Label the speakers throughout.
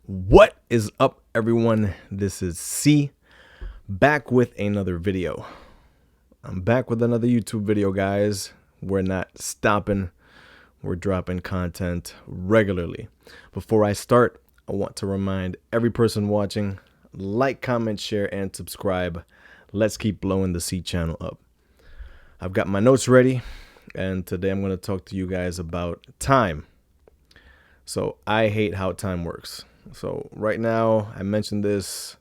Speaker 1: What is up, everyone? This is C, back with another video. I'm back with another YouTube video, guys. We're not stopping. We're dropping content regularly. Before I start, I want to remind every person watching, like, comment, share, and subscribe. Let's keep blowing the C channel up. I've got my notes ready, and today I'm going to talk to you guys about time. So I hate how time works. So right now, I mentioned this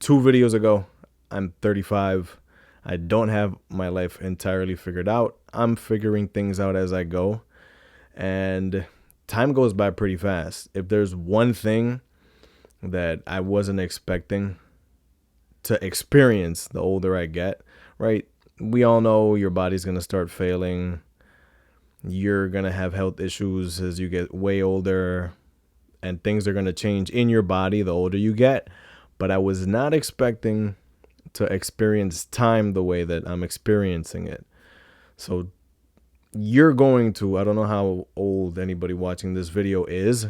Speaker 1: 2 videos ago. I'm 35. I don't have my life entirely figured out. I'm figuring things out as I go. And time goes by pretty fast. If there's one thing that I wasn't expecting to experience the older I get, right? We all know your body's going to start failing. You're going to have health issues as you get way older, and things are going to change in your body the older you get. But I was not expecting to experience time the way that I'm experiencing it. So you're going to, I don't know how old anybody watching this video is,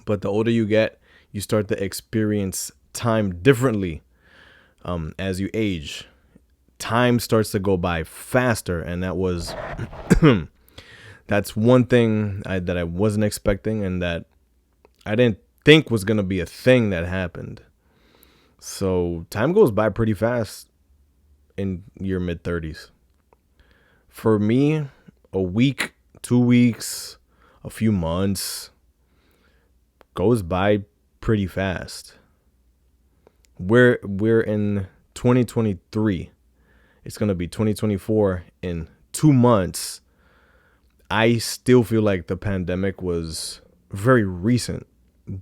Speaker 1: but the older you get, you start to experience time differently as you age. Time starts to go by faster, and that was that's one thing that I wasn't expecting, and that I didn't think was going to be a thing that happened. So time goes by pretty fast in your mid-30s. For me, a week, 2 weeks, a few months goes by pretty fast. We're in 2023. It's going to be 2024 in 2 months. I still feel like the pandemic was very recent.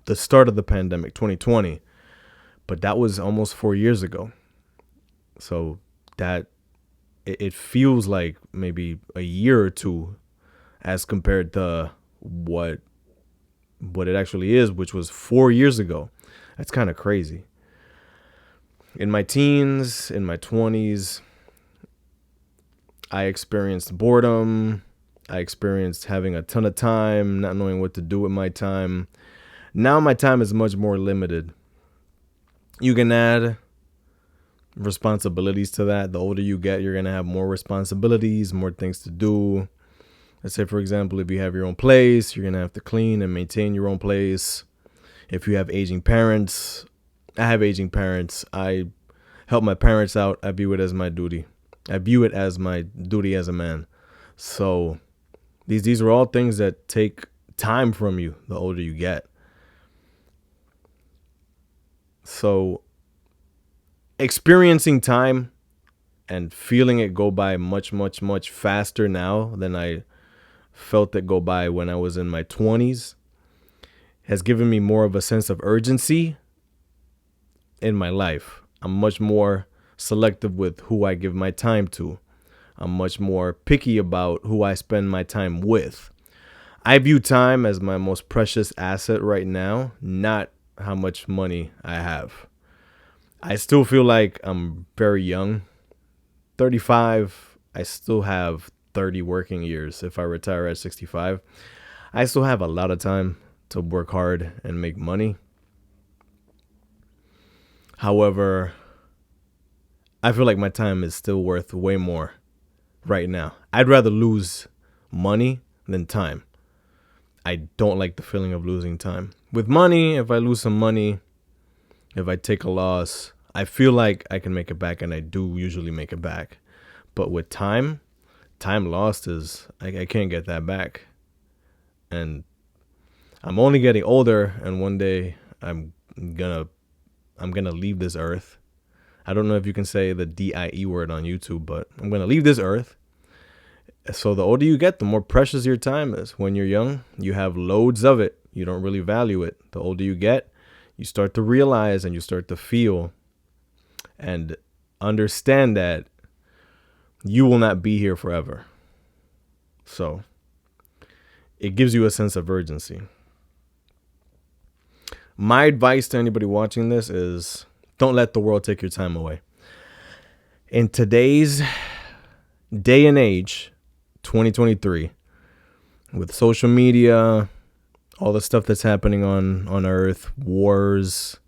Speaker 1: The start of the pandemic, 2020, but that was almost 4 years ago. So that it feels like maybe a year or two as compared to what it actually is, which was 4 years ago. That's kind of crazy. In my teens, in my 20s, I experienced boredom. I experienced having a ton of time, not knowing what to do with my time. Now my time is much more limited. You can add responsibilities to that. The older you get, you're going to have more responsibilities, more things to do. Let's say, for example, if you have your own place, you're going to have to clean and maintain your own place. If you have aging parents, I have aging parents. I help my parents out. I view it as my duty. I view it as my duty as a man. So these are all things that take time from you the older you get. So experiencing time and feeling it go by much, much, much faster now than I felt it go by when I was in my 20s has given me more of a sense of urgency in my life. I'm much more selective with who I give my time to. I'm much more picky about who I spend my time with. I view time as my most precious asset right now, not how much money I have. I still feel like I'm very young. 35, I still have 30 working years. If I retire at 65, I still have a lot of time to work hard and make money. However, I feel like my time is still worth way more right now. I'd rather lose money than time. I don't like the feeling of losing time. With money, if I lose some money, if I take a loss, I feel like I can make it back, and I do usually make it back. But with time lost is, I can't get that back. And I'm only getting older, and one day I'm gonna leave this earth. I don't know if you can say the DIE word on YouTube, but I'm gonna leave this earth. So the older you get, the more precious your time is. When you're young, you have loads of it. You don't really value it. The older you get, you start to realize and you start to feel and understand that you will not be here forever. So it gives you a sense of urgency. My advice to anybody watching this is don't let the world take your time away. In today's day and age, 2023, with social media, all the stuff that's happening on Earth, wars,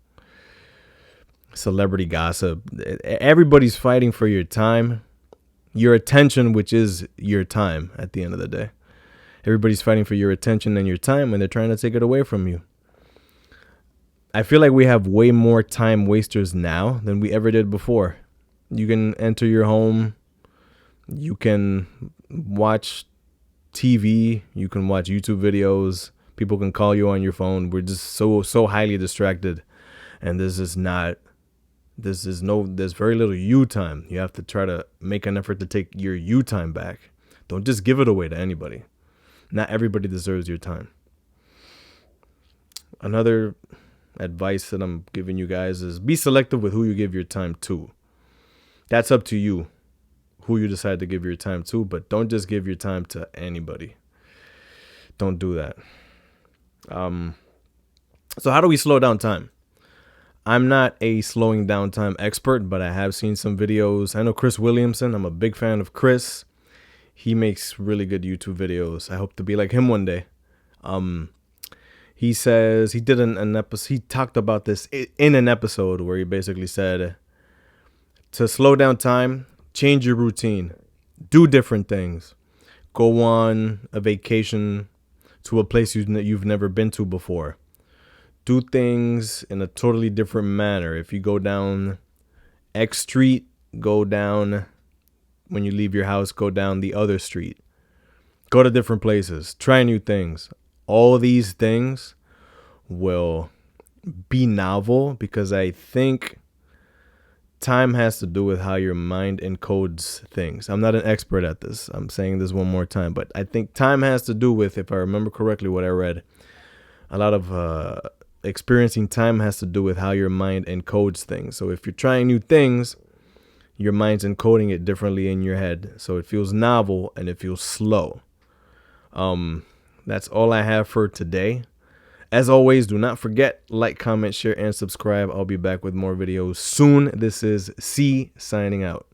Speaker 1: celebrity gossip. Everybody's fighting for your time, your attention, which is your time at the end of the day. Everybody's fighting for your attention and your time, and they're trying to take it away from you. I feel like we have way more time wasters now than we ever did before. You can enter your home, you can watch TV, you can watch YouTube videos, people can call you on your phone. We're just so highly distracted, and there's very little you time. You have to try to make an effort to take your you time back. Don't just give it away to anybody. Not everybody deserves your time. Another advice that I'm giving you guys is be selective with who you give your time to. That's up to you, who you decide to give your time to, but don't just give your time to anybody. Don't do that. So how do we slow down time? I'm not a slowing down time expert, but I have seen some videos. I know Chris Williamson. I'm a big fan of Chris. He makes really good YouTube videos. I hope to be like him one day. He says he did an episode. He talked about this in an episode where he basically said to slow down time, change your routine, do different things, go on a vacation to a place you've never been to before. Do things in a totally different manner. If you go down X street, go down, when you leave your house, go down the other street. Go to different places. Try new things. All these things will be novel because I think time has to do with how your mind encodes things. I'm not an expert at this. I'm saying this one more time, but I think time has to do with, if I remember correctly what I read, a lot of experiencing time has to do with how your mind encodes things. So if you're trying new things, your mind's encoding it differently in your head. So it feels novel and it feels slow. That's all I have for today. As always, do not forget, like, comment, share, and subscribe. I'll be back with more videos soon. This is C signing out.